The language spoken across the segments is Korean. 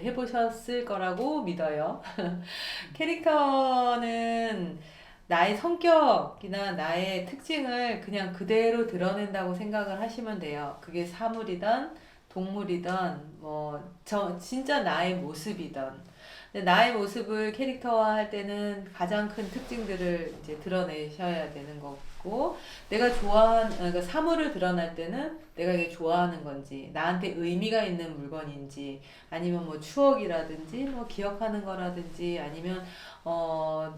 해보셨을 거라고 믿어요. 캐릭터는 나의 성격이나 나의 특징을 그냥 그대로 드러낸다고 생각을 하시면 돼요. 그게 사물이든 동물이든 진짜 나의 모습이든. 근데 나의 모습을 캐릭터화할 때는 가장 큰 특징들을 이제 드러내셔야 되는 거고, 내가 좋아하는 그러니까 사물을 드러날 때는 내가 이게 좋아하는 건지, 나한테 의미가 있는 물건인지, 아니면 뭐 추억이라든지 뭐 기억하는 거라든지, 아니면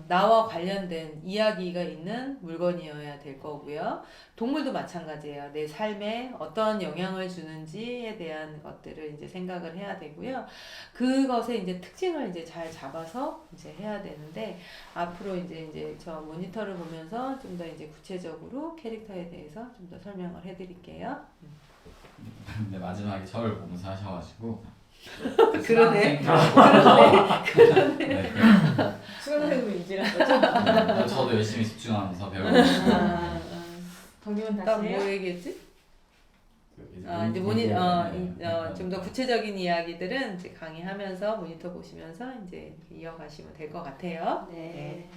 나와 관련된 이야기가 있는 물건이어야 될 거고요. 동물도 마찬가지예요. 내 삶에 어떤 영향을 주는지에 대한 것들을 이제 생각을 해야 되고요. 그것의 이제 특징을 이제 잘 잡아서 이제 해야 되는데, 앞으로 이제 저 모니터를 보면서 좀 더 이제 구체적으로 캐릭터에 대해서 좀 더 설명을 해드릴게요. 근데 마지막에 저를 보면서 하셔가지고 그러네. 네, 수강생으로 인지한 거죠? 저도 열심히 집중하면서 배우고 있어요. 정리원 딱 다시 뭐 해요? 얘기했지? 이제 좀 더 구체적인 이야기들은 이제 강의하면서 모니터 보시면서 이제 이어가시면 될 것 같아요. 네.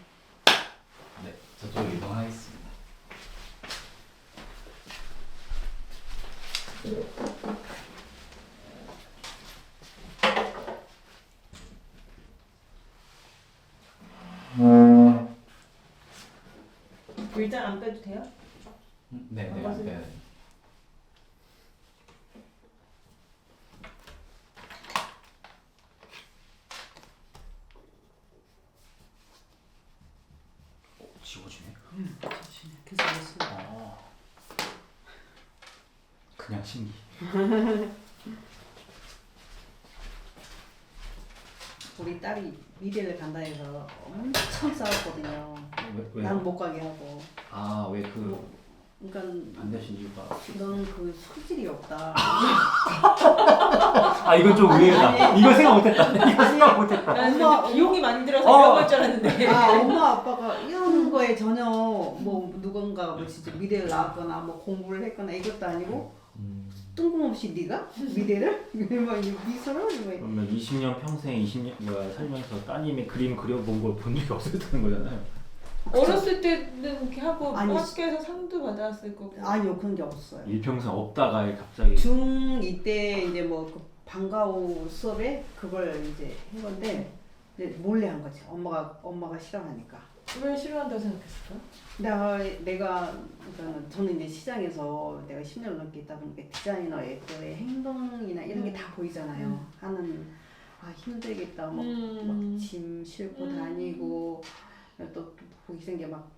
네, 저쪽으로 이동하겠습니다. 글자 안 빼도 돼요? 네, 네, 맞아요. 네. 지워지네. 그래서 아, 그냥 신기. 우리 딸이 미대를 간다 해서 엄청 싸웠거든요. 왜요? 난 못 가게 하고. 아, 왜 그 안 그러니까 되신 이유가? 너는 그 소질이 없다. 아 이건 좀 의외다. 이거 생각 못했다. 이거 생각 못했다. 나는 엄마, 근데 비용이 많이 들어서 어. 이런 걸 줄 알았는데. 엄마 아빠가 이런 거에 전혀 뭐 누군가 뭐 진짜 미대를 나왔거나 뭐 공부를 했거나 이것도 아니고 뜬금없이 네가 미대를 뭐 미술을 뭐 그러면 20년 평생 20년 살면서 따님의 그림 그려본 걸 본 적이 없었다는 거잖아요. 어렸을 때는 이렇게 하고 아니, 학교에서 상도 받았을 거고. 아니요 그런 게 없어요. 일평생 없다가 갑자기 중2 때 이제 뭐그 방과후 수업에 그걸 이제 한 건데 이제 몰래 한 거지. 엄마가 싫어하니까. 왜 싫어한다고 생각했을까? 내가 그러니까 저는 이제 시장에서 내가 10년 넘게 있다 보니까 디자이너의 그의 행동이나 이런 게 다 보이잖아요. 하는 힘들겠다 막 짐 싣고 다니고 또 보기 생겨 막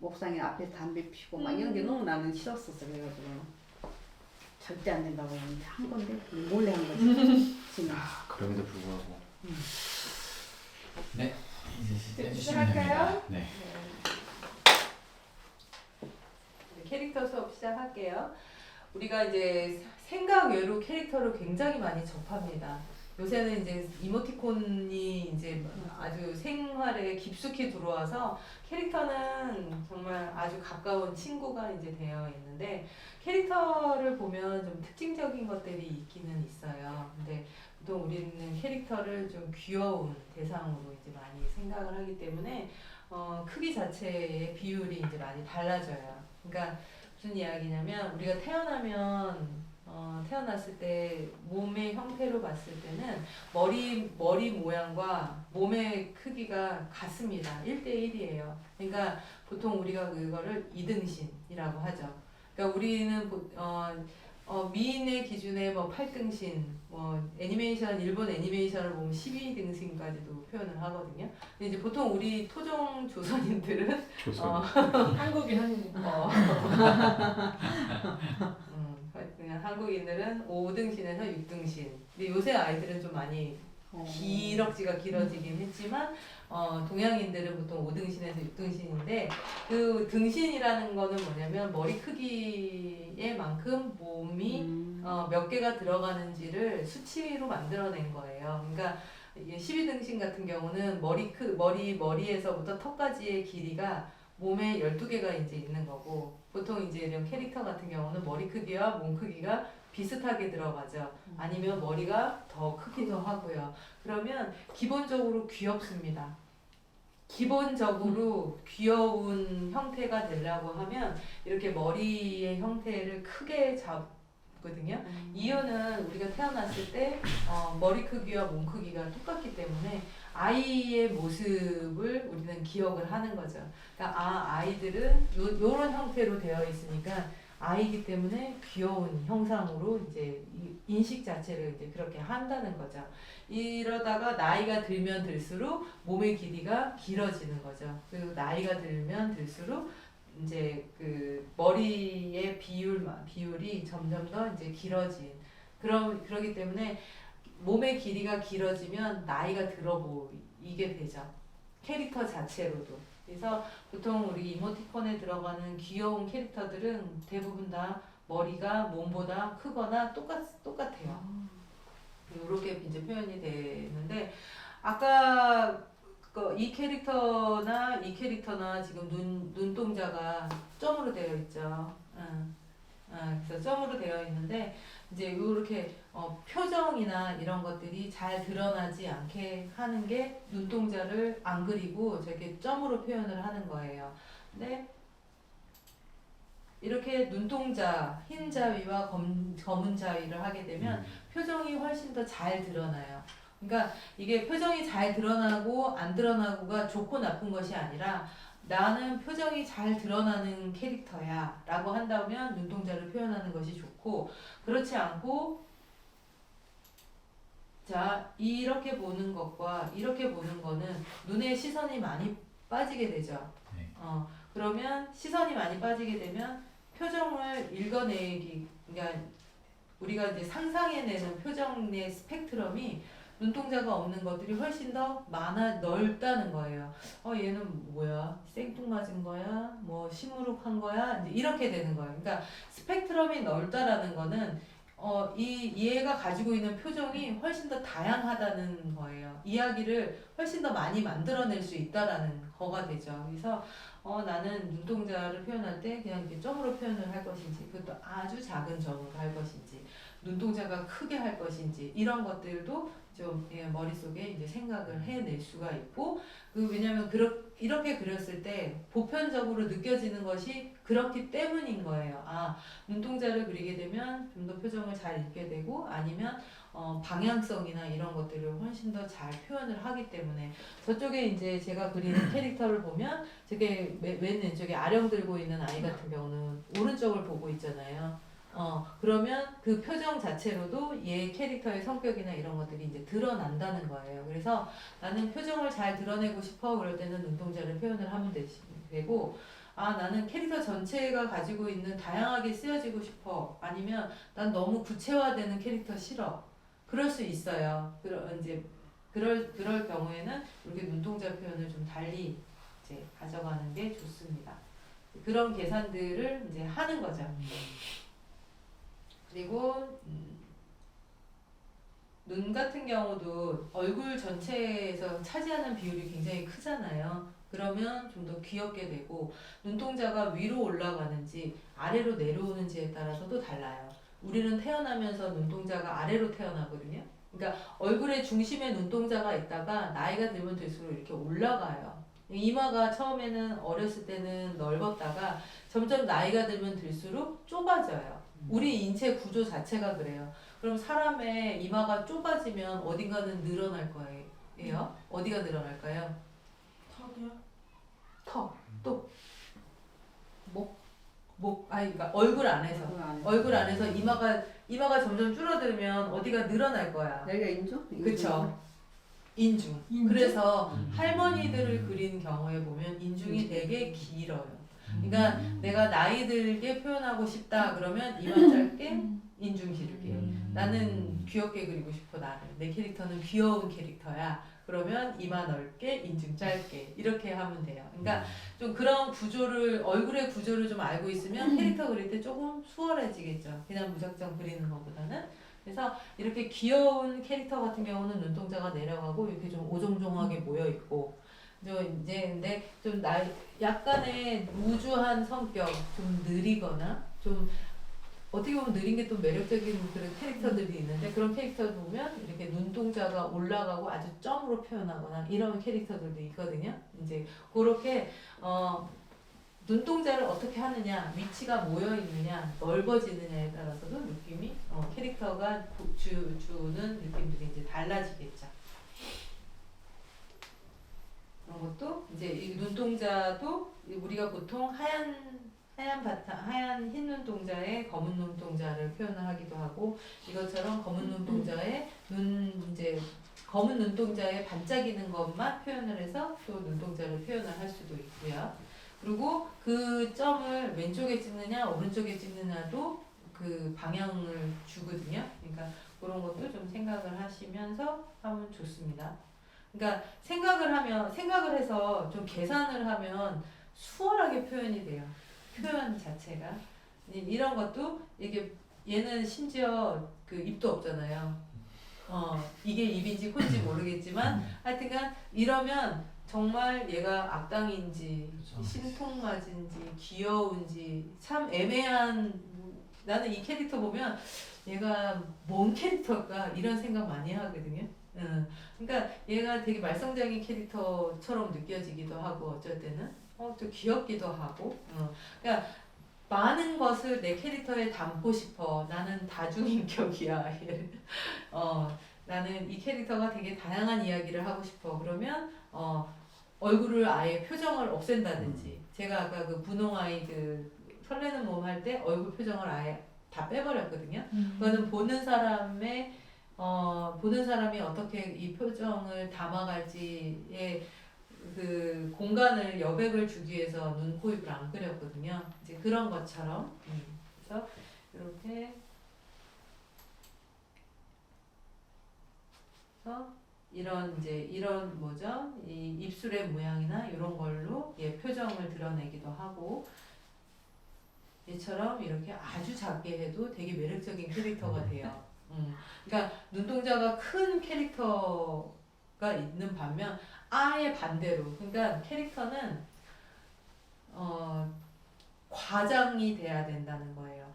옥상에 앞에 담배 피고 막 이런 게 너무 나는 싫었었어. 그래가지고 절대 안 된다고 했는데 한 건데 몰래 한 거지. 지금. 그럼에도 불구하고 네, 이제 해주시면 시작할까요? 됩니다. 네. 캐릭터 수업 시작할게요. 우리가 이제 생각 외로 캐릭터를 굉장히 많이 접합니다. 요새는 이제 이모티콘이 이제 아주 생활에 깊숙이 들어와서 캐릭터는 정말 아주 가까운 친구가 이제 되어 있는데, 캐릭터를 보면 좀 특징적인 것들이 있기는 있어요. 근데 보통 우리는 캐릭터를 좀 귀여운 대상으로 이제 많이 생각을 하기 때문에 크기 자체의 비율이 이제 많이 달라져요. 그러니까 무슨 이야기냐면, 우리가 태어났을 때 몸의 형태로 봤을 때는 머리 모양과 몸의 크기가 같습니다. 1대1이에요. 그러니까 보통 우리가 그거를 이등신이라고 하죠. 그러니까 우리는 미인의 기준에 뭐 8등신, 뭐 일본 애니메이션을 보면 12등신까지도 표현을 하거든요. 근데 이제 보통 우리 토종 조선인들은 조선 한국인 한국. 그냥 한국인들은 5등신에서 6등신. 근데 요새 아이들은 좀 많이 기럭지가 길어지긴 했지만 동양인들은 보통 5등신에서 6등신인데, 그 등신이라는 거는 뭐냐면 머리 크기에 만큼 몸이 몇 개가 들어가는지를 수치로 만들어낸 거예요. 그러니까 12등신 같은 경우는 머리에서부터 턱까지의 길이가 몸에 12개가 이제 있는 거고, 보통 이제 이런 캐릭터 같은 경우는 머리 크기와 몸 크기가 비슷하게 들어가죠. 아니면 머리가 더 크기도 하고요. 그러면 기본적으로 귀엽습니다. 기본적으로 귀여운 형태가 되려고 하면 이렇게 머리의 형태를 크게 잡거든요. 이유는 우리가 태어났을 때 머리 크기와 몸 크기가 똑같기 때문에 아이의 모습을 우리는 기억을 하는 거죠. 그러니까 아이들은 요런 형태로 되어 있으니까 아이기 때문에 귀여운 형상으로 이제 인식 자체를 이제 그렇게 한다는 거죠. 이러다가 나이가 들면 들수록 몸의 길이가 길어지는 거죠. 그리고 나이가 들면 들수록 이제 그 머리의 비율이 점점 더 이제 길어진 그러기 때문에 몸의 길이가 길어지면 나이가 들어 보이게 되죠. 캐릭터 자체로도. 그래서 보통 우리 이모티콘에 들어가는 귀여운 캐릭터들은 대부분 다 머리가 몸보다 크거나 똑같아요. 이렇게 이제 표현이 되는데 아까 이 캐릭터나 지금 눈동자가 점으로 되어 있죠. 그래서 점으로 되어 있는데 이제 이렇게 표정이나 이런 것들이 잘 드러나지 않게 하는 게 눈동자를 안 그리고 저렇게 점으로 표현을 하는 거예요. 근데 이렇게 눈동자, 흰 자위와 검은 자위를 하게 되면 표정이 훨씬 더 잘 드러나요. 그러니까 이게 표정이 잘 드러나고 안 드러나고가 좋고 나쁜 것이 아니라 나는 표정이 잘 드러나는 캐릭터야 라고 한다면 눈동자를 표현하는 것이 좋고 그렇지 않고 자 이렇게 보는 것과 이렇게 보는 거는 눈에 시선이 많이 빠지게 되죠. 네. 그러면 시선이 많이 빠지게 되면 표정을 읽어내기 그러니까 우리가 이제 상상해내는 표정의 스펙트럼이 눈동자가 없는 것들이 훨씬 더 넓다는 거예요. 얘는 뭐야? 생뚱맞은 거야? 뭐 시무룩한 거야? 이제 이렇게 되는 거예요. 그러니까 스펙트럼이 넓다라는 거는 얘가 가지고 있는 표정이 훨씬 더 다양하다는 거예요. 이야기를 훨씬 더 많이 만들어낼 수 있다라는 거가 되죠. 그래서 나는 눈동자를 표현할 때 그냥 이렇게 점으로 표현을 할 것인지, 그것도 아주 작은 점으로 할 것인지, 눈동자가 크게 할 것인지 이런 것들도 좀 머릿속에 이제 생각을 해낼 수가 있고 왜냐면 이렇게 그렸을 때 보편적으로 느껴지는 것이 그렇기 때문인 거예요. 눈동자를 그리게 되면 좀 더 표정을 잘 읽게 되고 아니면 방향성이나 이런 것들을 훨씬 더 잘 표현을 하기 때문에 저쪽에 이제 제가 그리는 캐릭터를 보면 저게 맨 왼쪽에 아령 들고 있는 아이 같은 경우는 오른쪽을 보고 있잖아요. 그러면 그 표정 자체로도 얘 캐릭터의 성격이나 이런 것들이 이제 드러난다는 거예요. 그래서 나는 표정을 잘 드러내고 싶어 그럴 때는 눈동자를 표현을 하면 되고 나는 캐릭터 전체가 가지고 있는 다양하게 쓰여지고 싶어 아니면 난 너무 구체화되는 캐릭터 싫어 그럴 수 있어요. 그럴 경우에는 이렇게 눈동자 표현을 좀 달리 이제 가져가는 게 좋습니다. 그런 계산들을 이제 하는 거죠. 그리고 눈 같은 경우도 얼굴 전체에서 차지하는 비율이 굉장히 크잖아요. 그러면 좀 더 귀엽게 되고 눈동자가 위로 올라가는지 아래로 내려오는지에 따라서도 달라요. 우리는 태어나면서 눈동자가 아래로 태어나거든요. 그러니까 얼굴의 중심에 눈동자가 있다가 나이가 들면 들수록 이렇게 올라가요. 이마가 처음에는 어렸을 때는 넓었다가 점점 나이가 들면 들수록 좁아져요. 우리 인체 구조 자체가 그래요. 그럼 사람의 이마가 좁아지면 어딘가는 늘어날 거예요. 어디가 늘어날까요? 턱이요? 턱, 또 그러니까 얼굴 안에서 얼굴 안에서 이마가 점점 줄어들면 어디가 늘어날 거야. 여기가 인중? 그쵸. 인중. 그래서 할머니들을 그린 경우에 보면 인중이 되게 길어요. 그러니까 내가 나이 들게 표현하고 싶다 그러면 이마 짧게 인중 길게. 나는 귀엽게 그리고 싶어 나를. 내 캐릭터는 귀여운 캐릭터야. 그러면 이마 넓게 인중 짧게 이렇게 하면 돼요. 그러니까 좀 그런 구조를 얼굴의 구조를 좀 알고 있으면 캐릭터 그릴 때 조금 수월해지겠죠. 그냥 무작정 그리는 것보다는. 그래서 이렇게 귀여운 캐릭터 같은 경우는 눈동자가 내려가고 이렇게 좀 오종종하게 모여 있고 이제 근데 좀 약간의 우주한 성격, 좀 느리거나 좀 어떻게 보면 느린 게 또 매력적인 그런 캐릭터들이 있는데 그런 캐릭터를 보면 이렇게 눈동자가 올라가고 아주 점으로 표현하거나 이런 캐릭터들도 있거든요. 이제 그렇게 눈동자를 어떻게 하느냐, 위치가 모여 있느냐, 넓어지느냐에 따라서도 느낌이 캐릭터가 주는 느낌들이 이제 달라지겠죠. 그런 것도 이제 이 눈동자도 우리가 보통 하얀 바탕, 하얀 흰 눈동자에 검은 눈동자를 표현을 하기도 하고 이것처럼 검은 눈동자에 이제 검은 눈동자에 반짝이는 것만 표현을 해서 또 눈동자를 표현을 할 수도 있고요. 그리고 그 점을 왼쪽에 찍느냐 오른쪽에 찍느냐도 그 방향을 주거든요. 그러니까 그런 것도 좀 생각을 하시면서 하면 좋습니다. 그러니까 생각을 해서 좀 계산을 하면 수월하게 표현이 돼요. 표현 자체가 이런 것도 이게 얘는 심지어 그 입도 없잖아요. 이게 입인지 콘지 모르겠지만 하여튼간 이러면 정말 얘가 악당인지 그렇죠. 신통맞은지 귀여운지 참 애매한 나는 이 캐릭터 보면 얘가 뭔 캐릭터일까 이런 생각 많이 하거든요. 그러니까 얘가 되게 말썽쟁이 캐릭터처럼 느껴지기도 하고 어쩔 때는 또 귀엽기도 하고 그러니까 많은 것을 내 캐릭터에 담고 싶어. 나는 다중인격이야. 나는 이 캐릭터가 되게 다양한 이야기를 하고 싶어. 그러면 얼굴을 아예 표정을 없앤다든지 제가 아까 그 분홍아이 그 설레는 몸 할 때 얼굴 표정을 아예 다 빼버렸거든요. 그거는 보는 사람이 어떻게 이 표정을 담아갈지에 그 공간을 여백을 주기 위해서 눈, 코, 입을 안 그렸거든요. 이제 그런 것처럼 그래서 이렇게 이런 뭐죠? 이 입술의 모양이나 이런 걸로 얘 표정을 드러내기도 하고 얘처럼 이렇게 아주 작게 해도 되게 매력적인 캐릭터가 돼요. 그러니까 눈동자가 큰 캐릭터가 있는 반면 아예 반대로 그러니까 캐릭터는 과장이 돼야 된다는 거예요.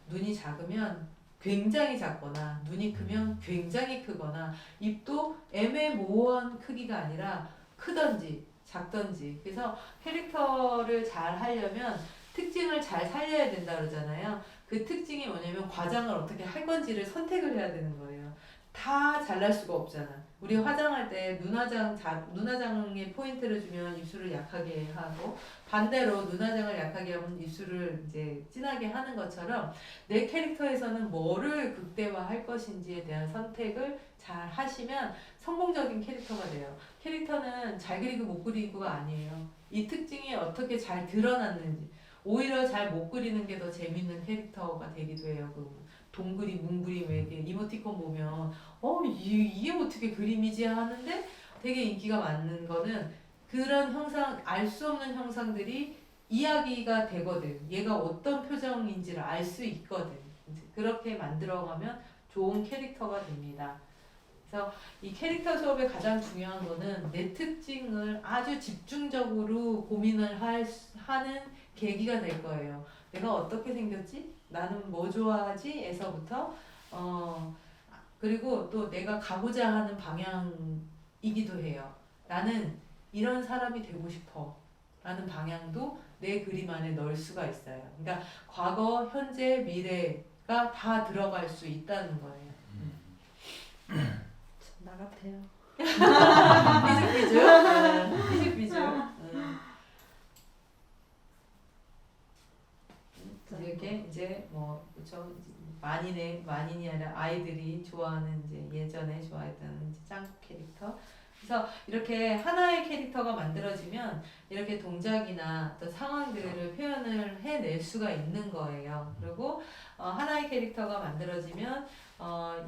눈이 작으면 굉장히 작거나 눈이 크면 굉장히 크거나 입도 애매모호한 크기가 아니라 크던지 작던지 그래서 캐릭터를 잘 하려면 특징을 잘 살려야 된다 그러잖아요. 그 특징이 뭐냐면 과장을 어떻게 할 건지를 선택을 해야 되는 거예요. 다 잘날 수가 없잖아. 우리 화장할 때 눈화장에 포인트를 주면 입술을 약하게 하고 반대로 눈화장을 약하게 하면 입술을 이제 진하게 하는 것처럼 내 캐릭터에서는 뭐를 극대화할 것인지에 대한 선택을 잘 하시면 성공적인 캐릭터가 돼요. 캐릭터는 잘 그리고 못 그리고가 아니에요. 이 특징이 어떻게 잘 드러났는지 오히려 잘 못 그리는 게 더 재밌는 캐릭터가 되기도 해요. 그 동그림, 뭉그림, 왜 이렇게 이모티콘 보면 이게 어떻게 그림이지 하는데 되게 인기가 많은 거는 그런 형상, 알 수 없는 형상들이 이야기가 되거든. 얘가 어떤 표정인지를 알 수 있거든. 이제 그렇게 만들어가면 좋은 캐릭터가 됩니다. 그래서 이 캐릭터 수업의 가장 중요한 거는 내 특징을 아주 집중적으로 고민을 하는 계기가 될 거예요. 내가 어떻게 생겼지? 나는 뭐 좋아하지? 에서부터 그리고 또 내가 가고자 하는 방향이기도 해요. 나는 이런 사람이 되고 싶어 라는 방향도 내 그림 안에 넣을 수가 있어요. 그러니까 과거, 현재, 미래가 다 들어갈 수 있다는 거예요. 나 같아요. 삐죽삐죽. 이렇게 이제 뭐 그쵸 만인이 아니라 아이들이 좋아하는 이제 예전에 좋아했던 이제 짱구 캐릭터. 그래서 이렇게 하나의 캐릭터가 만들어지면 이렇게 동작이나 어떤 상황들을 표현을 해낼 수가 있는 거예요. 그리고 하나의 캐릭터가 만들어지면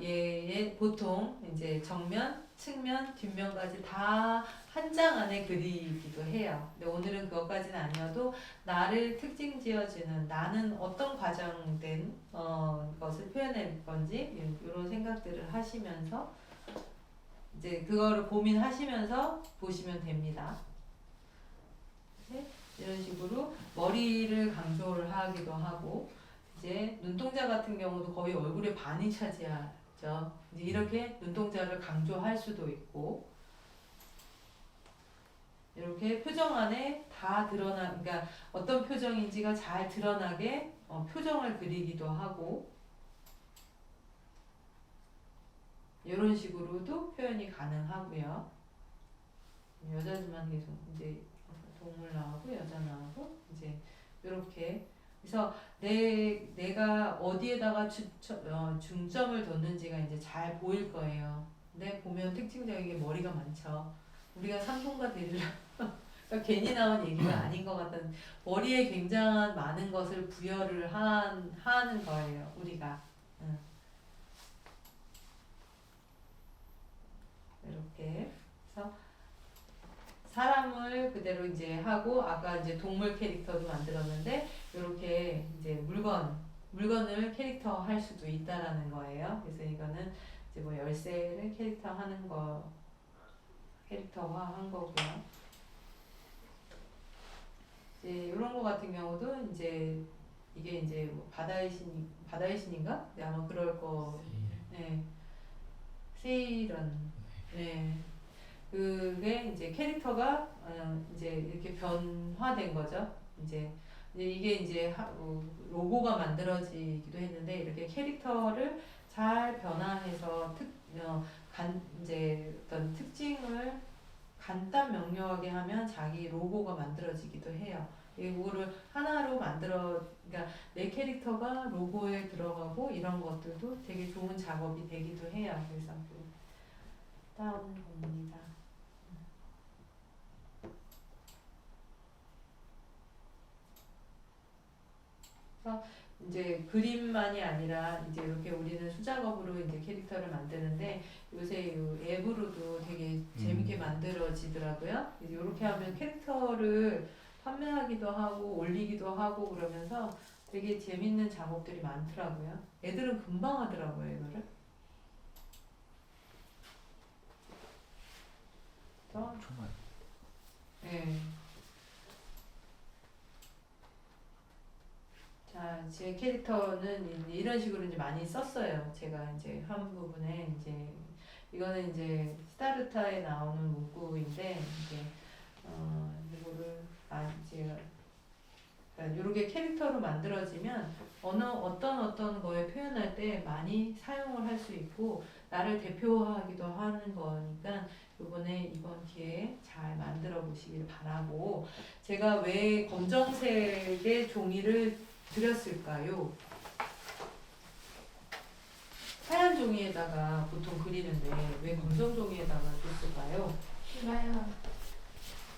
얘 보통 이제 정면, 측면, 뒷면까지 다 한 장 안에 그리기도 해요. 근데 오늘은 그것까지는 아니어도 나를 특징 지어주는 나는 어떤 과정된 것을 표현할 건지 이런 생각들을 하시면서 이제 그거를 고민하시면서 보시면 됩니다. 네? 이런 식으로 머리를 강조를 하기도 하고 이제 눈동자 같은 경우도 거의 얼굴의 반이 차지하죠. 이제 이렇게 눈동자를 강조할 수도 있고, 이렇게 표정 안에 다 그러니까 어떤 표정인지가 잘 드러나게 표정을 그리기도 하고, 이런 식으로도 표현이 가능하고요. 여자지만 계속 이제 동물 나오고 여자 나오고 이제 이렇게 그래서 내가 어디에다가 중점을 뒀는지가 이제 잘 보일 거예요. 근데 보면 특징적인 게 머리가 많죠. 우리가 산통과 대리를 그러니까 괜히 나온 얘기가 아닌 것 같은 머리에 굉장한 많은 것을 부여를 하는 거예요. 우리가 이렇게 그래서 사람을 그대로 이제 하고 아까 이제 동물 캐릭터도 만들었는데 이렇게 이제 물건을 캐릭터 할 수도 있다라는 거예요. 그래서 이거는 이제 뭐 열쇠를 캐릭터화 한 거고요. 이제 이런 거 같은 경우도 이제 이게 이제 뭐 바다의 신인가? 네, 아마 그럴 거. 네. 세이런. 네. 그게 이제 캐릭터가 이제 이렇게 변화된 거죠. 이제 이게 이제 로고가 만들어지기도 했는데 이렇게 캐릭터를 잘 변화해서 이제 어떤 특징을 간단 명료하게 하면 자기 로고가 만들어지기도 해요. 이거를 하나로 그러니까 내 캐릭터가 로고에 들어가고 이런 것들도 되게 좋은 작업이 되기도 해요. 그래서 다음 부분입니다. 그래서 이제 그림만이 아니라 이제 이렇게 우리는 수작업으로 이제 캐릭터를 만드는데 요새 이 앱으로도 되게 재밌게 만들어지더라고요. 이제 이렇게 하면 캐릭터를 판매하기도 하고 올리기도 하고 그러면서 되게 재밌는 작업들이 많더라고요. 애들은 금방 하더라고요, 이거를. 정말. 네. 자, 제 캐릭터는 이런 식으로 이제 많이 썼어요. 제가 이제 한 부분에 이제 이거는 이제 시타르타에 나오는 문구인데 이제 이거를 제가 그러니까 이렇게 캐릭터로 만들어지면 어떤 거에 표현할 때 많이 사용을 할 수 있고 나를 대표하기도 하는 거니까 이번 기회에 잘 만들어 보시길 바라고 제가 왜 검정색의 종이를 드렸을까요? 하얀 종이에다가 보통 그리는데 왜 검정 종이에다가 줬을까요? 몰라요.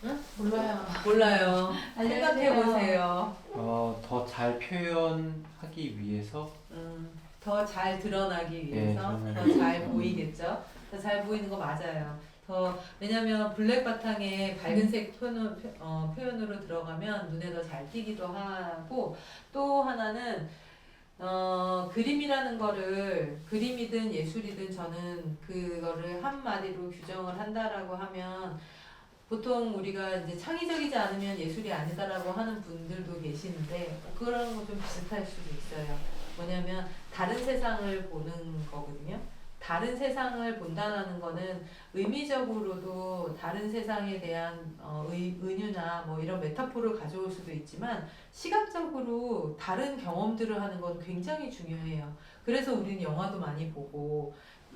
응? 몰라요. 몰라요. 생각해 알려주세요. 보세요. 더 잘 표현하기 위해서 더 잘 드러나기 네, 위해서 드러나기 더 잘 위해서. 보이겠죠? 더 잘 보이는 거 맞아요. 왜냐면 블랙 바탕에 밝은색 표현으로 들어가면 눈에 더 잘 띄기도 하고 또 하나는 그림이라는 거를 그림이든 예술이든 저는 그거를 한마디로 규정을 한다라고 하면 보통 우리가 이제 창의적이지 않으면 예술이 아니다라고 하는 분들도 계시는데 그런 거 좀 비슷할 수도 있어요. 뭐냐면 다른 세상을 보는 거거든요. 다른 세상을 본다라는 거는 의미적으로도 다른 세상에 대한 은유나 뭐 이런 메타포를 가져올 수도 있지만 시각적으로 다른 경험들을 하는 건 굉장히 중요해요. 그래서 우리는 영화도 많이 보고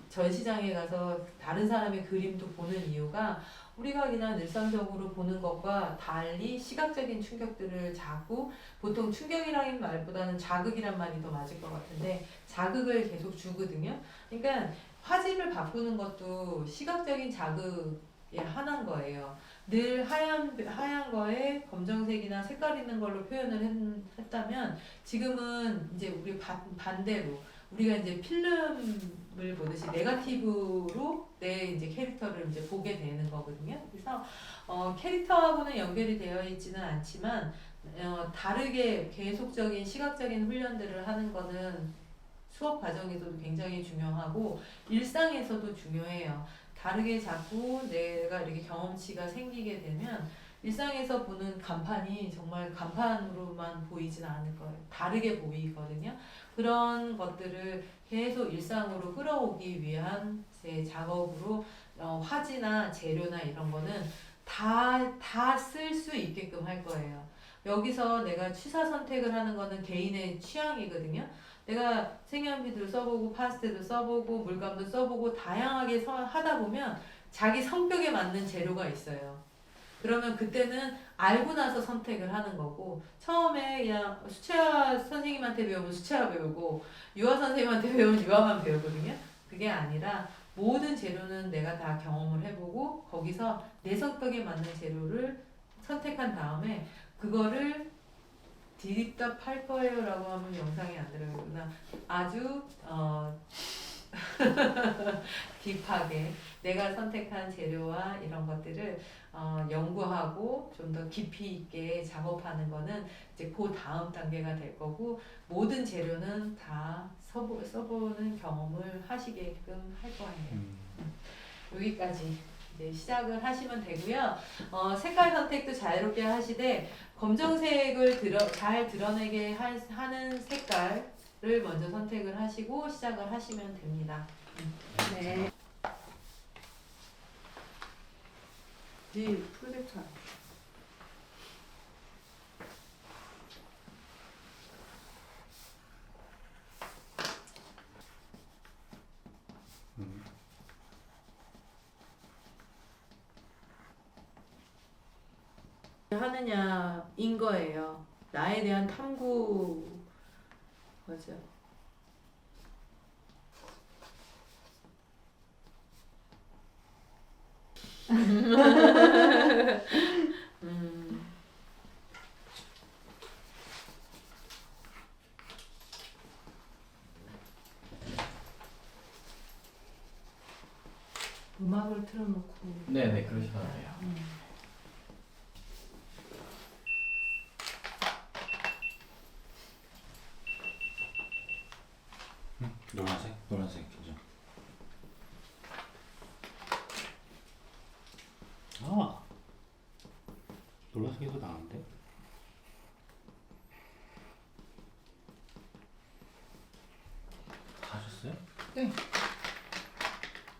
전시장에 가서 다른 사람의 그림도 보는 이유가 우리가 그냥 일상적으로 보는 것과 달리 시각적인 충격들을 자꾸 보통 충격이라는 말보다는 자극이란 말이 더 맞을 것 같은데 자극을 계속 주거든요. 그러니까 화질을 바꾸는 것도 시각적인 자극의 하나인 거예요. 늘 하얀 거에 검정색이나 색깔 있는 걸로 표현을 했다면 지금은 이제 우리 반대로 우리가 이제 필름을 보듯이 네거티브로 내 이제 캐릭터를 이제 보게 되는 거거든요. 그래서 캐릭터하고는 연결이 되어 있지는 않지만 다르게 계속적인 시각적인 훈련들을 하는 거는 수업 과정에서도 굉장히 중요하고 일상에서도 중요해요. 다르게 자꾸 내가 이렇게 경험치가 생기게 되면 일상에서 보는 간판이 정말 간판으로만 보이진 않을 거예요. 다르게 보이거든요. 그런 것들을 계속 일상으로 끌어오기 위한 제 작업으로 화지나 재료나 이런 거는 다 쓸 수 있게끔 할 거예요. 여기서 내가 취사 선택을 하는 거는 개인의 취향이거든요. 내가 색연필도 써보고 파스텔도 써보고 물감도 써보고 다양하게 하다 보면 자기 성격에 맞는 재료가 있어요. 그러면 그때는 알고 나서 선택을 하는 거고 처음에 그냥 수채화 선생님한테 배우면 수채화 배우고 유화 선생님한테 배우면 유화만 배우거든요. 그게 아니라 모든 재료는 내가 다 경험을 해보고 거기서 내 성격에 맞는 재료를 선택한 다음에 그거를 디립답 할 거예요 라고 하면 영상이 안 들어가구나. 아주 딥하게 내가 선택한 재료와 이런 것들을 연구하고 좀 더 깊이 있게 작업하는 거는 이제 그 다음 단계가 될 거고 모든 재료는 다 써보는 경험을 하시게끔 할 거예요. 여기까지 이제 시작을 하시면 되고요. 색깔 선택도 자유롭게 하시되 검정색을 잘 드러내게 하는 색깔을 먼저 선택을 하시고 시작을 하시면 됩니다. 네. 이 프로젝터. 하느냐인 거예요. 나에 대한 탐구 맞아. 음악을 틀어놓고. 네네 그러셔도 돼요. 노란색? 노란색 그죠? 아 노란색이 더 나은데? 다 하셨어요? 근데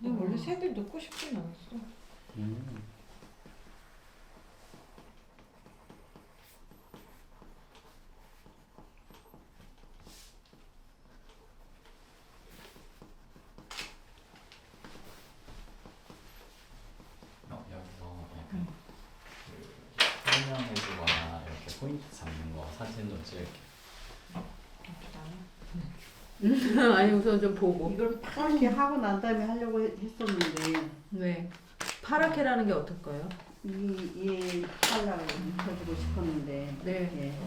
원래 색을 넣고 싶진 않았어. 여기서 약간 그 설명해주거나 이렇게 포인트 잡는 거 사진으로 찍을게요. 아니 우선 좀 보고. 이걸 파랗게 하고 난 다음에 하려고 했었는데 네. 파랗게라는 게 어떨까요? 이 컬러를 입혀주고 싶었는데 네. 예.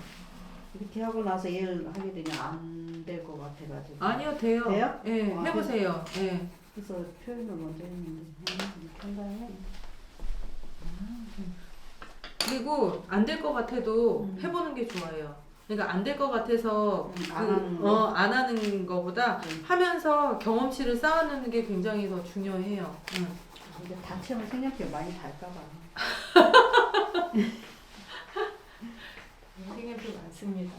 이렇게 하고 나서 얘를 하게 되면 안 될 것 같아가지고 아니요 돼요. 돼요? 네, 아, 해보세요. 네. 그래서 표현을 먼저 했는데 이렇게 한 다음에 그리고 안 될 것 같아도 해보는 게 좋아요. 그러니까 안 될 것 같아서 안 하는 거? 안 하는 거보다 하면서 경험치를 쌓아놓는 게 굉장히 더 중요해요. 근데 다치면 생각해 많이 달까봐 생각이 많습니다.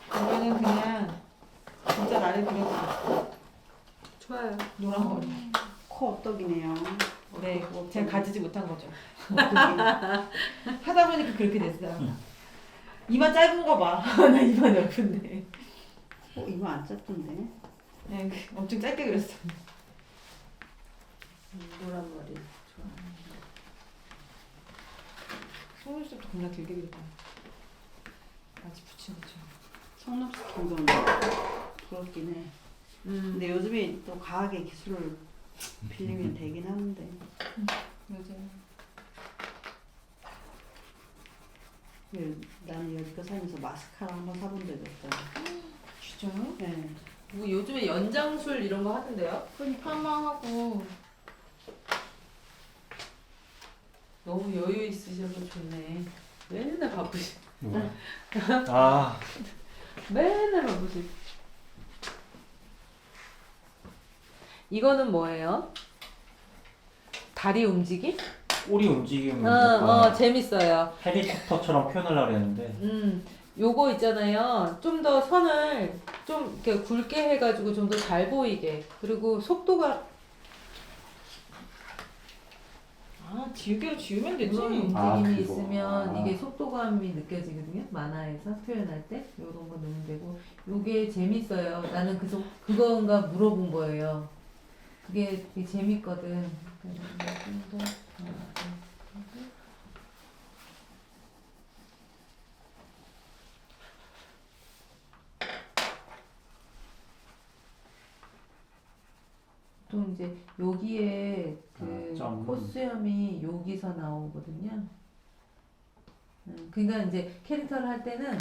이거는 그냥 진짜 나를 그려서 좋아요. 노란 머리. 코 어떡이네요. 네, 제가 가지지 못한 거죠. 어떡이. 하다 보니까 그렇게 됐어요. 이마 짧은 거 봐. 나 이마 넓은데. 이거 안 짰던데. 네, 엄청 짧게 그렸어. 노란 머리. 속눈썹도 겁나 길게 그렸다. 아직 붙인 거죠. 속눈썹 정도는 부럽긴 해. 근데 요즘에 또 과하게 기술을 빌리면 되긴 하는데. 맞아요. 나는 여기서 살면서 마스카라 한번 사본 적이 없어요. 진짜요? 네. 뭐 요즘에 연장술 이런 거 하던데요? 그러니까 파마하고 너무 여유 있으셔서 좋네. 맨날 바쁘시. 아 맨날 바쁘시. 이거는 뭐예요? 다리 움직임? 꼬리 움직임은 재밌어요. 헬리콥터처럼 표현하려고 했는데 요거 있잖아요. 좀 더 선을 좀 이렇게 굵게 해가지고 좀 더 잘 보이게. 그리고 속도가 아 지우개로 지우면 되지. 그런 움직임이 아, 그거. 있으면 아. 이게 속도감이 느껴지거든요. 만화에서 표현할 때 요런 거 넣으면 되고 요게 재밌어요. 나는 그건가 물어본 거예요. 그게 되게 재밌거든. 또 이제 여기에 그 점은? 코수염이 여기서 나오거든요. 그러니까 이제 캐릭터를 할 때는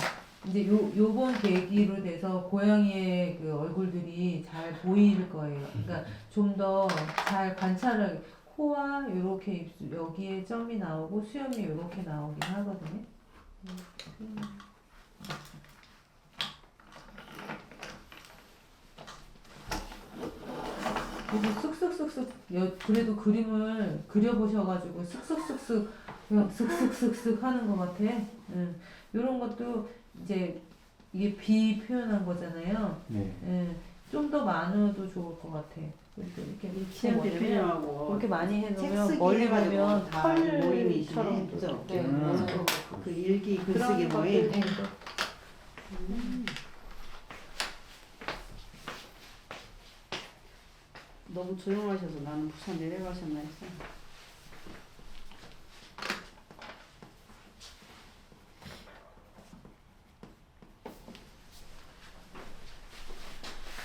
이제 요번 계기로 돼서 고양이의 그 얼굴들이 잘 보일 거예요. 그러니까 좀 더 잘 관찰을 코와 요렇게 입술 여기에 점이 나오고 수염이 요렇게 나오긴 하거든요. 여기 쓱쓱쓱쓱 그래도 그림을 그려보셔가지고 쓱쓱쓱쓱 그냥 쓱쓱쓱쓱 하는 것 같아. 요런 것도 이제 이게 비 표현한 거잖아요. 네. 좀 더 많아도 좋을 것 같아. 그래서 이렇게 치한테 해놓으면 표현하고 그렇게 많이 책 해놓으면 쓰기 멀리 해가지고 보면 다 모임이시네. 털처럼 그죠? 네, 음. 그 일기 글쓰기 그런 모임. 것들 너무 조용하셔서 나는 부산 내려가셨나 했어.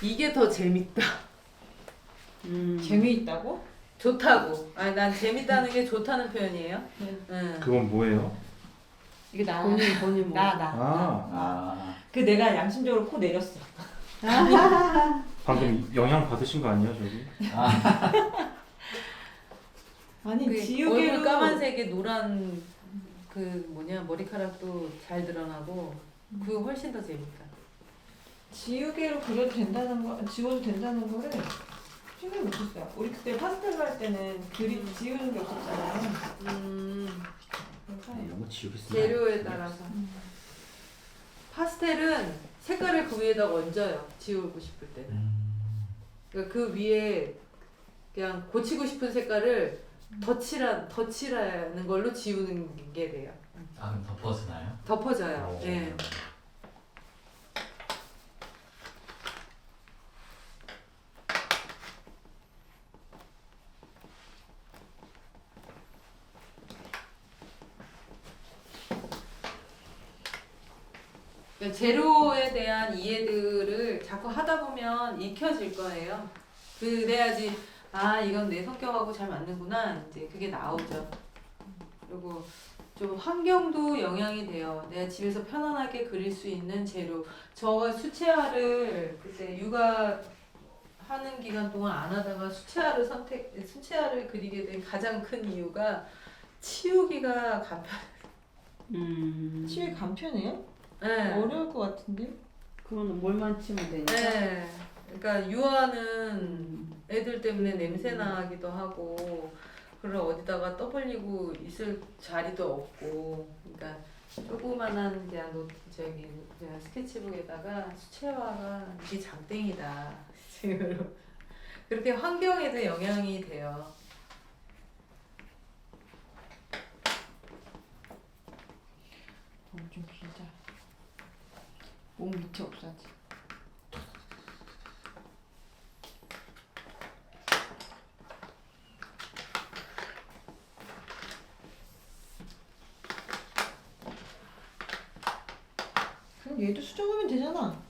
이게 더 재밌다. 재미있다고? 좋다고. 아니 난 재밌다는 게 좋다는 표현이에요. 그건 뭐예요? 이게 나. 본인 뭐. 나. 아, 그 내가 양심적으로 코 내렸어. 방금 영향 받으신 거 아니에요, 저기? 아니 그 지우개로 얼굴 까만색에 노란 그 뭐냐 머리카락도 잘 드러나고 그거 훨씬 더 재밌다. 지우개로 그려도 된다는 거, 지워도 된다는 거를 생각 못했어요. 우리 그때 파스텔 할 때는 그림 지우는 게 없었잖아요. 그래서 이런 거 지우개 쓰면 재료에 안 돼. 따라서 파스텔은 색깔을 그 위에다 얹어요. 지우고 싶을 때는. 그러니까 그 위에 그냥 고치고 싶은 색깔을 덧칠하는 걸로 지우는 게 돼요. 아, 그럼 덮어지나요? 덮어져요. 오. 예. 그러니까 재료에 대한 이해들을 자꾸 하다 보면 익혀질 거예요. 그래야지 아 이건 내 성격하고 잘 맞는구나 이제 그게 나오죠. 그리고 좀 환경도 영향이 돼요. 내가 집에서 편안하게 그릴 수 있는 재료. 저 수채화를 그때 육아 하는 기간 동안 안 하다가 수채화를 그리게 된 가장 큰 이유가 치우기가 간편. 치우기 간편해요? 네. 어려울 것 같은데? 그거는 뭘만 치면 되니까. 네. 그러니까 유아는 애들 때문에 냄새 나기도 하고 그걸 어디다가 떠벌리고 있을 자리도 없고 그러니까 조그만한 그냥 그냥 스케치북에다가 수채화가 이게 장땡이다 식으로 그렇게 환경에도 영향이 돼요. 좀 길다. 몸 밑에 없어야지. 그럼 얘도 수정하면 되잖아.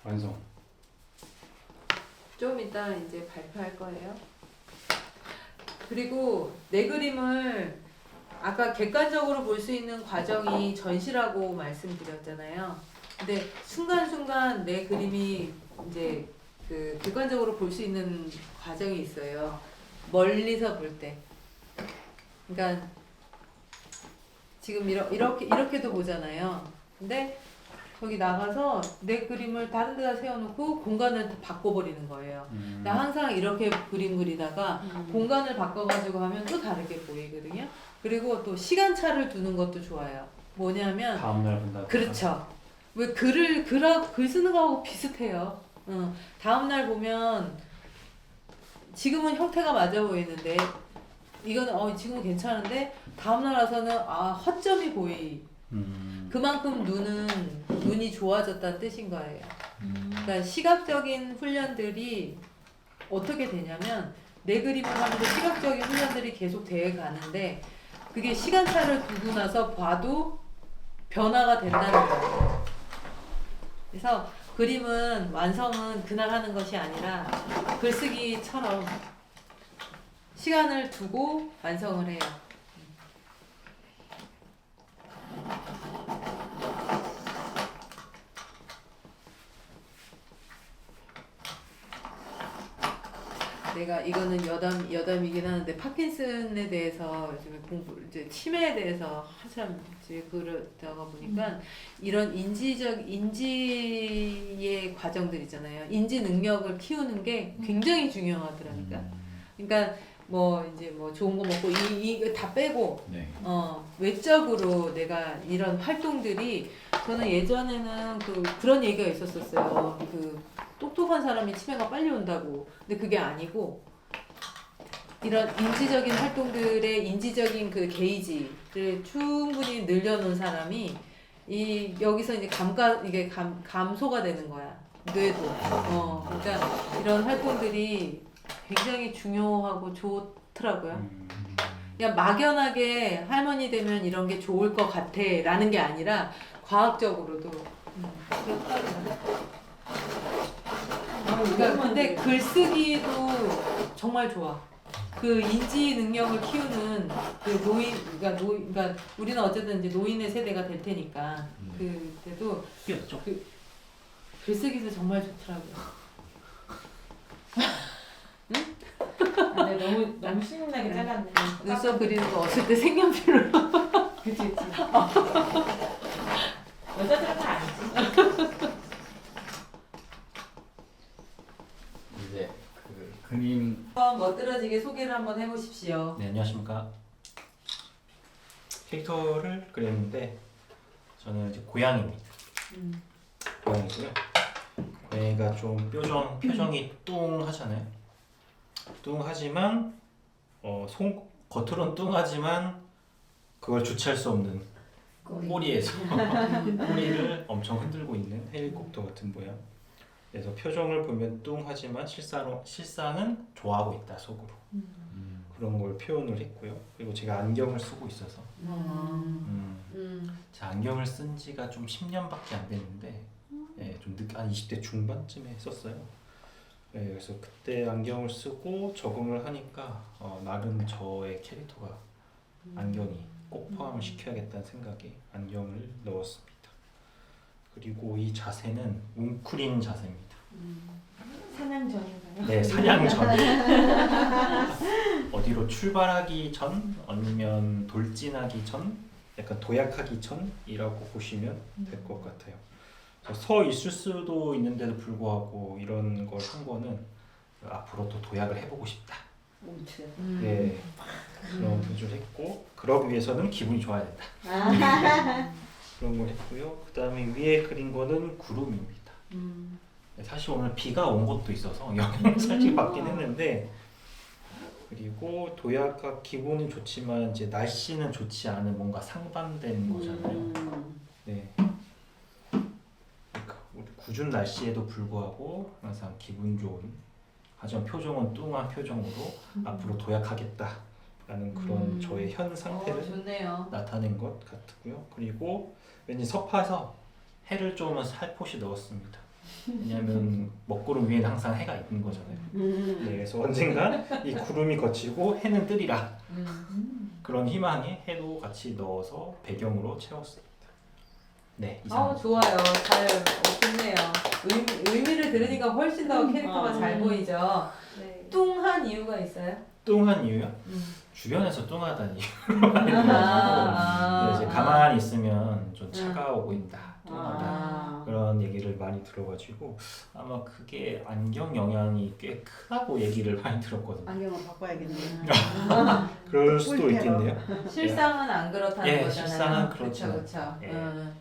완성. 좀 이따 이제 발표할 거예요. 그리고 내 그림을 아까 객관적으로 볼 수 있는 과정이 전시라고 말씀드렸잖아요. 근데 순간순간 내 그림이 이제 그 객관적으로 볼 수 있는 과정이 있어요. 멀리서 볼 때. 그러니까 지금 이렇게도 보잖아요. 근데 저기 나가서 내 그림을 다른 데다 세워놓고 공간을 다 바꿔버리는 거예요. 나 항상 이렇게 그림 그리다가 공간을 바꿔가지고 하면 또 다르게 보이거든요. 그리고 또 시간차를 두는 것도 좋아요. 뭐냐면 다음 날 본다. 그렇죠. 왜 글 쓰는 거하고 비슷해요. 다음 날 보면 지금은 형태가 맞아 보이는데 이거는 지금은 괜찮은데 다음 날 와서는 허점이 보이. 그만큼 눈이 좋아졌다는 뜻인 거예요. 그러니까 시각적인 훈련들이 어떻게 되냐면 내 그림을 하면서 시각적인 훈련들이 계속 돼 가는데 그게 시간차를 두고 나서 봐도 변화가 된다는 거예요. 그래서 그림은 완성은 그날 하는 것이 아니라 글쓰기처럼 시간을 두고 완성을 해요. 내가 이거는 여담이긴 하는데 파킨슨에 대해서 요즘에 이제 치매에 대해서 한참 이제 그러다가 보니까 이런 인지의 과정들 있잖아요. 인지 능력을 키우는 게 굉장히 중요하더라니까. 그러니까 이제 좋은 거 먹고 이거 다 빼고 네. 외적으로 내가 이런 활동들이 저는 예전에는 그런 얘기가 있었었어요. 똑똑한 사람이 치매가 빨리 온다고. 근데 그게 아니고 이런 인지적인 활동들의 인지적인 그 게이지를 충분히 늘려놓은 사람이 여기서 이제 감소가 되는 거야. 뇌도. 그러니까 이런 활동들이 굉장히 중요하고 좋더라고요. 그냥 막연하게 할머니 되면 이런 게 좋을 것 같아 라는 게 아니라 과학적으로도 그렇다고요. 그러니까 근데 글쓰기도 정말 좋아. 그 인지 능력을 키우는 그러니까 우리는 어쨌든 이제 노인의 세대가 될 테니까 그때도 뛰었죠. 글쓰기도 정말 좋더라고요. 너무 신나게 잘랐네. 눈썹 그리는 거 어쩔 때 색연필로. 그치. 여자들은 다 알지. 이제 그림 한번 멋들어지게 소개를 한번 해보십시오. 네, 안녕하십니까. 캐릭터를 그렸는데 저는 이제 고양이입니다. 고양이고요. 고양이가 좀 표정이 뚱하잖아요. 뚱하지만 겉으로는 뚱하지만 그걸 주체할 수 없는 꼬리에서 꼬리를 엄청 흔들고 있는 헬리콥터 같은 모양. 그래서 표정을 보면 뚱하지만 실상은 좋아하고 있다 속으로. 그런 걸 표현을 했고요. 그리고 제가 안경을 쓰고 있어서 제가 안경을 쓴 지가 좀 10년밖에 안 됐는데 좀 늦게 한 20대 중반쯤에 썼어요. 그래서 그때 안경을 쓰고 적응을 하니까 나름 저의 캐릭터가 안경이 꼭 포함을 시켜야겠다는 생각에 안경을 넣었습니다. 그리고 이 자세는 웅크린 자세입니다. 사냥 전인가요? 네, 사냥 전. 어디로 출발하기 전 아니면 돌진하기 전, 약간 도약하기 전이라고 보시면 될 것 같아요. 서 있을 수도 있는데도 불구하고 이런 걸 한 거는 앞으로 또 도약을 해보고 싶다. 네, 그런 표현을 했고 그러기 위해서는 기분이 좋아야 된다. 그런 걸 했고요. 그 다음에 위에 그린 거는 구름입니다. 사실 오늘 비가 온 것도 있어서 영향을 살짝 받긴 했는데 그리고 도약가 기분은 좋지만 이제 날씨는 좋지 않은 뭔가 상반된 거잖아요. 네. 궂은 날씨에도 불구하고 항상 기분 좋은 하지만 표정은 뚱한 표정으로 앞으로 도약하겠다라는 그런 저의 현 상태를 좋네요. 나타낸 것 같고요. 그리고 왠지 섭하서 해를 좀 살포시 넣었습니다. 왜냐하면 먹구름 위에는 항상 해가 있는 거잖아요. 네, 그래서 언젠가 이 구름이 걷히고 해는 뜨리라. 그런 희망에 해도 같이 넣어서 배경으로 채웠습니다. 네, 이상. 좋아요. 잘 좋네요. 의미를 들으니까 훨씬 더 캐릭터가 잘 보이죠. 네. 뚱한 이유가 있어요? 뚱한 이유요? 주변에서 뚱하다니. 아, 이제 가만히 있으면 좀 차가워 보인다, 뚱하다. 아. 그런 얘기를 많이 들어가지고 아마 그게 안경 영향이 꽤 크다고 얘기를 많이 들었거든요. 안경을 바꿔야겠네요. 그럴 수도 꿀테러. 있겠네요. 실상은 안 그렇다는 예, 거잖아요. 실상은 그렇죠. 그렇죠. 예,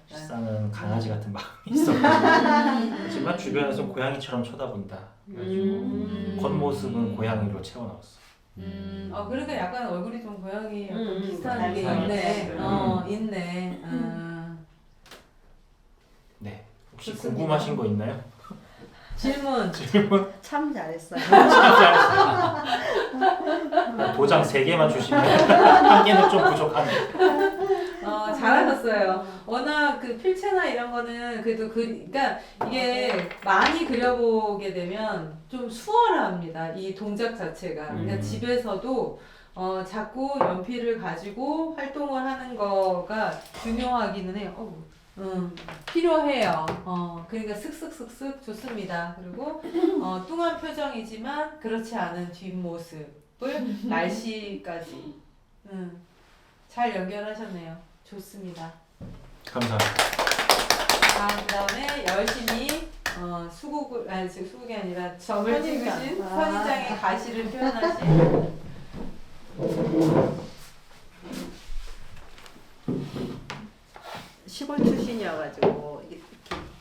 실상은 강아지 같은 마음이 있었거든요. 하지만 주변에서 고양이처럼 쳐다본다. 그래가지고 겉모습은 고양이로 채워넣었어. 그러니까 약간 얼굴이 좀 고양이 약간 비슷한 게 닮아요. 있네. 있네. 네, 혹시 좋습니다. 궁금하신 거 있나요? 질문. 참 잘했어요. 도장 3개만 주시면 한 개는 좀 부족한데. 잘하셨어요. 워낙 그 필체나 이런 거는 그래도 그러니까 이게 많이 그려보게 되면 좀 수월합니다. 이 동작 자체가. 그러니까 집에서도 자꾸 연필을 가지고 활동을 하는 거가 중요하기는 해요. 필요해요. 그러니까 슥슥슥슥 좋습니다. 그리고 뚱한 표정이지만 그렇지 않은 뒷모습을 날씨까지 잘 연결하셨네요. 좋습니다. 감사합니다. 그다음에 열심히 수국을 지금 수국이 아니라 점을 선인장. 찍으신 선인장의 가시를 표현하신 시골 출신이어가지고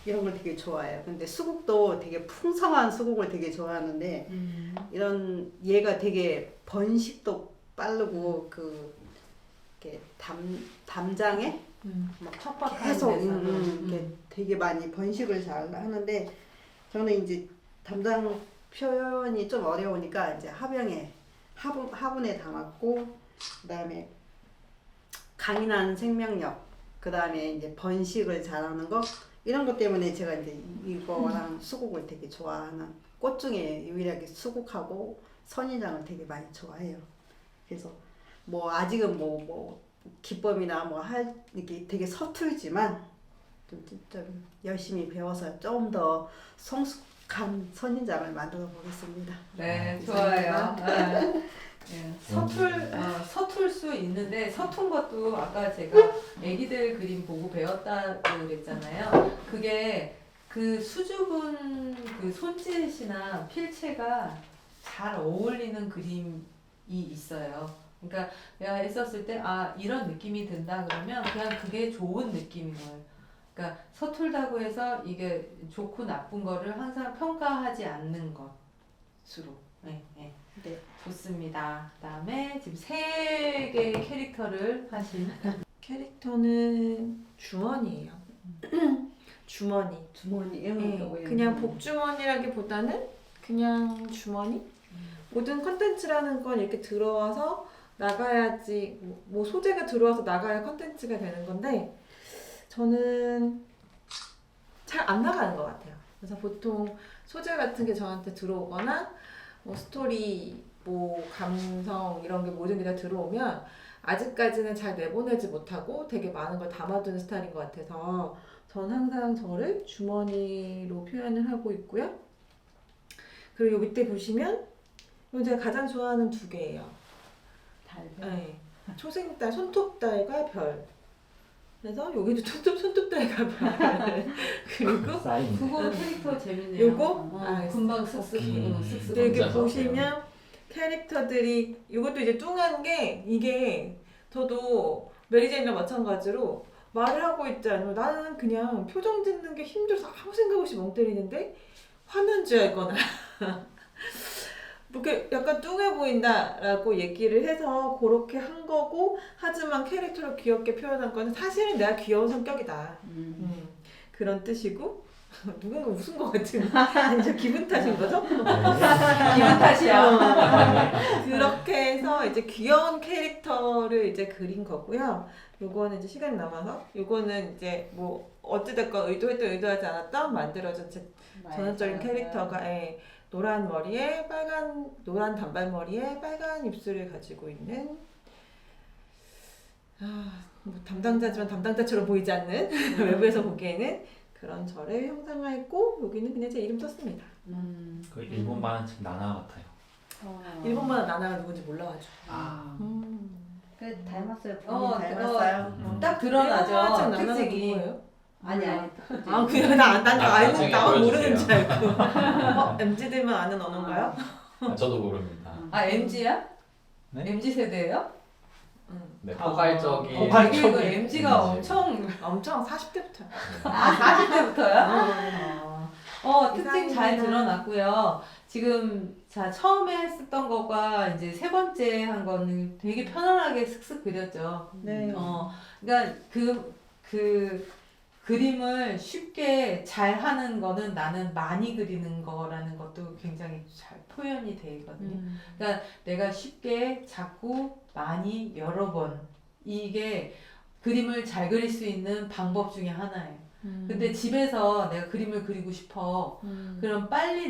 이런 걸 되게 좋아해요. 근데 수국도 되게 풍성한 수국을 되게 좋아하는데 이런 얘가 되게 번식도 빠르고 이렇게 담장에 막 척박한 계속 데서도. 이렇게 되게 많이 번식을 잘 하는데 저는 이제 담장 표현이 좀 어려우니까 이제 화분에 담았고 그다음에 강인한 생명력 그다음에 이제 번식을 잘하는 거 이런 것 때문에 제가 이제 이거랑 수국을 되게 좋아하는 꽃 중에 유일하게 수국하고 선인장을 되게 많이 좋아해요. 그래서 뭐 아직은 뭐 기법이나 뭐 할 이게 되게 서툴지만 좀 열심히 배워서 좀 더 성숙한 선인장을 만들어 보겠습니다. 네, 좋아요. 서툴 수 있는데 서툰 것도 아까 제가 애기들 그림 보고 배웠다고 그랬잖아요. 그게 그 수줍은 그 손짓이나 필체가 잘 어울리는 그림이 있어요. 그러니까 내가 했었을 때 이런 느낌이 든다 그러면 그냥 그게 좋은 느낌인 거예요. 그러니까 서툴다고 해서 이게 좋고 나쁜 거를 항상 평가하지 않는 것으로. 네. 좋습니다. 그다음에 지금 3개의 캐릭터를 하신 캐릭터는 주머니예요. 주머니. 주머니 그냥 복주머니라기보다는 그냥 주머니. 모든 컨텐츠라는 건 이렇게 들어와서 나가야지 뭐 소재가 들어와서 나가야 컨텐츠가 되는 건데 저는 잘 안 나가는 것 같아요. 그래서 보통 소재 같은 게 저한테 들어오거나 뭐 스토리, 뭐 감성 이런 게 모든 게 다 들어오면 아직까지는 잘 내보내지 못하고 되게 많은 걸 담아두는 스타일인 것 같아서 전 항상 저를 주머니로 표현을 하고 있고요. 그리고 요 밑에 보시면 이건 제가 가장 좋아하는 2개예요. 네. 초생달, 손톱달과 별. 그래서 여기도 손톱달과 별. 그리고 사인. 그거 캐릭터 재밌네요. 요거? 금방 쓱쓱 근데 여기 진짜 보시면 캐릭터들이 이것도 이제 뚱한 게 이게 저도 메리제인과 마찬가지로 말을 하고 있지 않으면 나는 그냥 표정 짓는 게 힘들어서 아무 생각 없이 멍 때리는데 화난 줄 알거나 이렇게 약간 뚱해 보인다라고 얘기를 해서 그렇게 한 거고 하지만 캐릭터를 귀엽게 표현한 거는 사실은 내가 귀여운 성격이다. 그런 뜻이고 누군가 웃은 것 같은데 저 기분 탓인 거죠? 기분 탓이야. 그렇게 해서 이제 귀여운 캐릭터를 이제 그린 거고요. 요거는 이제 시간이 남아서 요거는 이제 뭐 어찌됐건 의도했던 의도하지 않았던 만들어진 제 전형적인 캐릭터가 노란 머리에 노란 단발머리에 빨간 입술을 가지고 있는 뭐 담당자지만 담당자처럼 보이지 않는 외부에서 보기에는 그런 저를 형상화했고 여기는 그냥 제 이름 썼습니다. 그 일본 만화책 나나 같아요. 일본만 나나가 누군지 몰라가지고. 아. 그 닮았어요. 어, 본인 닮았어요. 딱 일본 만화책 드러나죠. 나나가 특징이. 누구예요? 아니. 아 그냥 난 알고 나중에 나만 모르는 보여주세요. 줄 알고. MZ들만 아는 언어인가요? 아, 저도 모릅니다. 아 MG야? 네? MG 세대예요? 네, 포괄적인 포괄적인. 이거 MG가 엄청 엄청 40대부터. 40대부터요? 특징 잘 이상입니다. 드러났고요. 지금 자 처음에 했었던 것과 이제 세 번째 한 거는 되게 편안하게 슥슥 그렸죠. 네. 그러니까 그 그림을 쉽게 잘 하는 거는 나는 많이 그리는 거라는 것도 굉장히 잘 표현이 돼 있거든요. 그러니까 내가 쉽게 자꾸 많이 여러 번 이게 그림을 잘 그릴 수 있는 방법 중에 하나예요. 근데 집에서 내가 그림을 그리고 싶어. 그럼 빨리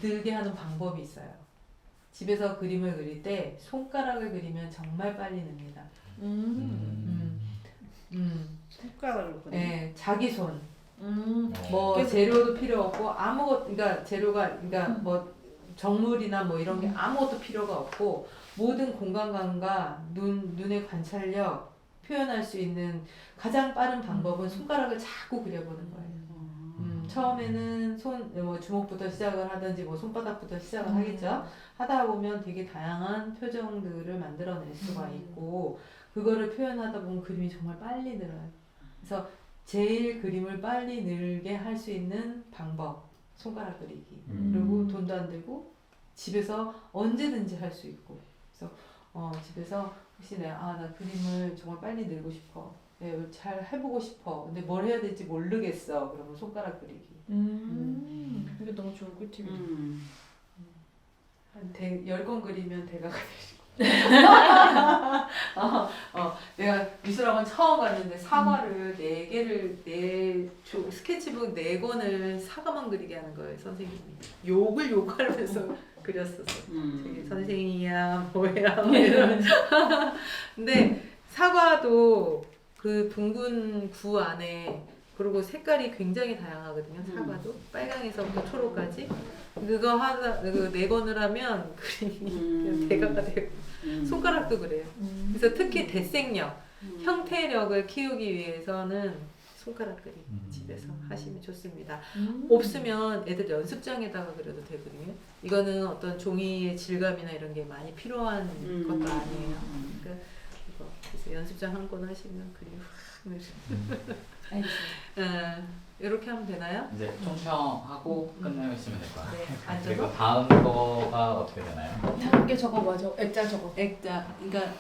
늘게 하는 방법이 있어요. 집에서 그림을 그릴 때 손가락을 그리면 정말 빨리 늡니다. 손가락으로 그려. 네, 자기 손. 어. 뭐 그래서- 재료도 필요 없고 아무것 그러니까 재료가 그러니까 뭐 정물이나 뭐 이런 게 아무것도 필요가 없고 모든 공간감과 눈의 관찰력 표현할 수 있는 가장 빠른 방법은 손가락을 자꾸 그려보는 거예요. 처음에는 뭐 주먹부터 시작을 하든지 뭐 손바닥부터 시작을 하겠죠. 하다 보면 되게 다양한 표정들을 만들어낼 수가 있고 그거를 표현하다 보면 그림이 정말 빨리 늘어요. 그래서 제일 그림을 빨리 늘게 할 수 있는 방법 손가락 그리기. 그리고 돈도 안 들고 집에서 언제든지 할 수 있고. 그래서 집에서 혹시 나 그림을 정말 빨리 늘고 싶어. 네, 잘 해보고 싶어. 근데 뭘 해야 될지 모르겠어. 그러면 손가락 그리기. 이게 너무 좋은 꿀팁이에요. 한 10권 그리면 대가가 되시고. 내가 미술학원 처음 갔는데 사과를 4개를 스케치북 4권을 사과만 그리게 하는 거예요, 선생님이. 욕을 욕하면서 그렸었어. 되게 선생이야, 뭐야, 뭐 이러면서. 근데 사과도 그 둥근 구 안에 그리고 색깔이 굉장히 다양하거든요. 사과도 빨강에서부터 초록까지 그거 하다 그 4권을 하면 그림이 그냥 대가가 되고 손가락도 그래요. 그래서 특히 대생력, 형태력을 키우기 위해서는 손가락 그리기 집에서 하시면 좋습니다. 없으면 애들 연습장에다가 그려도 되거든요. 이거는 어떤 종이의 질감이나 이런 게 많이 필요한 것도 아니에요. 그러니까 이거 그래서 연습장 한 권 하시면 그림 이렇게 하면 되나요? 이제 총평하고 끝내시면 될 거예요. 네, 그리고 앉아서 다음 거가 어떻게 되나요? 다음 게 저거 뭐죠? 액자 저거. 액자, 그러니까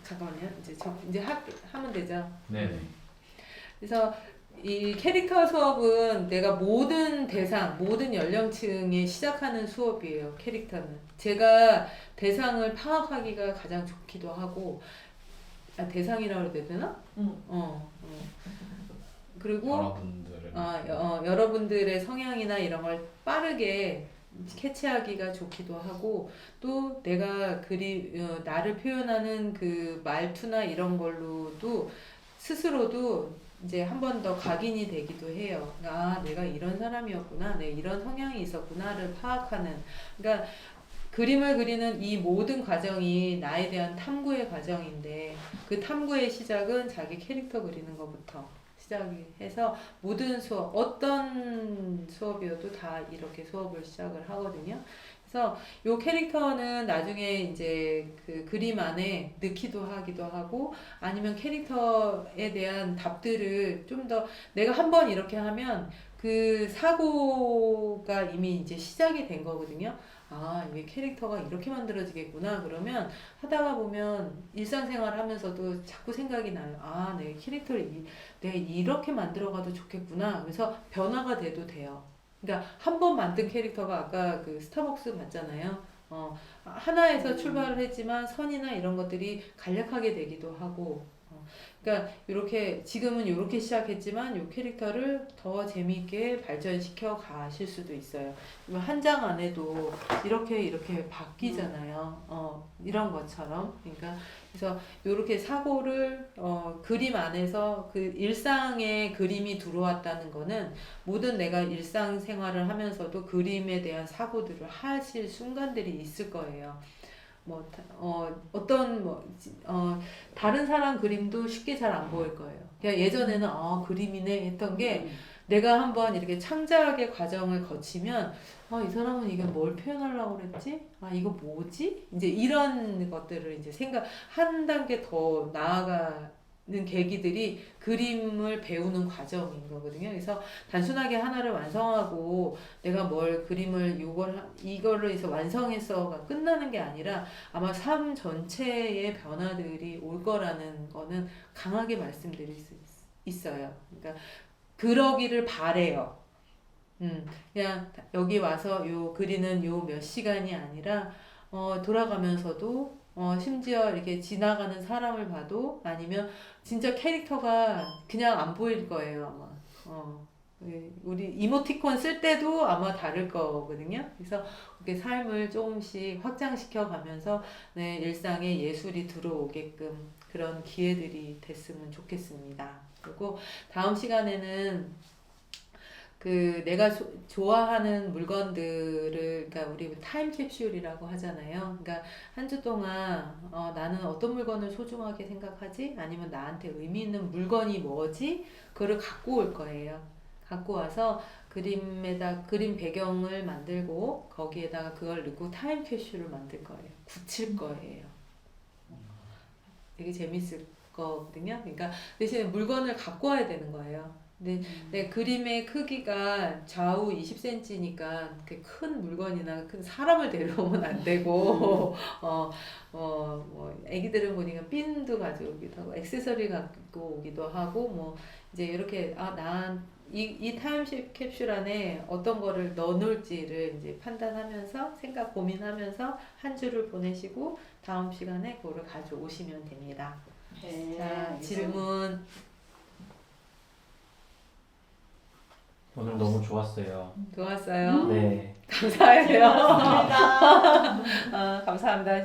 잠깐만요. 이제 하면 되죠. 네네. 그래서 이 캐릭터 수업은 내가 모든 대상, 모든 연령층에 시작하는 수업이에요. 캐릭터는 제가 대상을 파악하기가 가장 좋기도 하고 대상이라고 해야 되나? 그리고 여러분들을 여러분들의 성향이나 이런 걸 빠르게 캐치하기가 좋기도 하고 또 내가 나를 표현하는 그 말투나 이런 걸로도 스스로도 이제 한 번 더 각인이 되기도 해요. 내가 이런 사람이었구나, 내가 이런 성향이 있었구나를 파악하는. 그러니까 그림을 그리는 이 모든 과정이 나에 대한 탐구의 과정인데 그 탐구의 시작은 자기 캐릭터 그리는 것부터 시작이 해서 모든 수업, 어떤 수업이어도 다 이렇게 수업을 시작을 하거든요. 그래서 요 캐릭터는 나중에 이제 그 그림 안에 넣기도 하기도 하고 아니면 캐릭터에 대한 답들을 좀 더 내가 한번 이렇게 하면 그 사고가 이미 이제 시작이 된 거거든요. 이게 캐릭터가 이렇게 만들어지겠구나. 그러면 하다가 보면 일상생활 하면서도 자꾸 생각이 나요. 내 캐릭터를 내가 이렇게 만들어가도 좋겠구나. 그래서 변화가 돼도 돼요. 그러니까 한 번 만든 캐릭터가 아까 그 스타벅스 봤잖아요. 하나에서 출발을 했지만 선이나 이런 것들이 간략하게 되기도 하고 그러니까 이렇게 지금은 이렇게 시작했지만 이 캐릭터를 더 재미있게 발전시켜 가실 수도 있어요. 한 장 안에도 이렇게 바뀌잖아요. 이런 것처럼. 그러니까 그래서 이렇게 사고를 그림 안에서 그 일상의 그림이 들어왔다는 거는 모든 내가 일상생활을 하면서도 그림에 대한 사고들을 하실 순간들이 있을 거예요. 다른 사람 그림도 쉽게 잘 안 보일 거예요. 그냥 예전에는 그림이네 했던 게 내가 한번 이렇게 창작의 과정을 거치면 이 사람은 이게 뭘 표현하려고 그랬지? 이거 뭐지? 이제 이런 것들을 이제 한 단계 더 나아가는 계기들이 그림을 배우는 과정인 거거든요. 그래서 단순하게 하나를 완성하고 내가 뭘 그림을 이거를 해서 완성해서가 끝나는 게 아니라 아마 삶 전체의 변화들이 올 거라는 거는 강하게 말씀드릴 수 있어요. 그러니까 그러기를 바래요. 그냥 여기 와서 요 그리는 요 몇 시간이 아니라 돌아가면서도 심지어 이렇게 지나가는 사람을 봐도 아니면 진짜 캐릭터가 그냥 안 보일 거예요 아마. 우리 이모티콘 쓸 때도 아마 다를 거거든요. 그래서 그렇게 삶을 조금씩 확장시켜 가면서 내 일상에 예술이 들어오게끔 그런 기회들이 됐으면 좋겠습니다. 그리고 다음 시간에는 그 내가 좋아하는 물건들을 그러니까 우리 타임캡슐이라고 하잖아요. 그러니까 한 주 동안 나는 어떤 물건을 소중하게 생각하지? 아니면 나한테 의미 있는 물건이 뭐지? 그거를 갖고 올 거예요. 갖고 와서 그림 배경을 만들고 거기에다가 그걸 넣고 타임캡슐을 만들 거예요. 굳힐 거예요. 되게 재밌을 거거든요. 그러니까 대신에 물건을 갖고 와야 되는 거예요. 근데 그림의 크기가 좌우 20cm니까 큰 물건이나 큰 사람을 데려오면 안 되고 애기들은 보니까 핀도 가져오기도 하고 액세서리 갖고 오기도 하고 뭐 이제 이렇게 이 타임캡슐 안에 어떤 거를 넣어놓을지를 이제 판단하면서 고민하면서 한 주를 보내시고 다음 시간에 그거를 가져오시면 됩니다. 네, 자, 질문. 오늘 너무 좋았어요. 좋았어요. 네. 감사해요. 감사합니다. 감사합니다.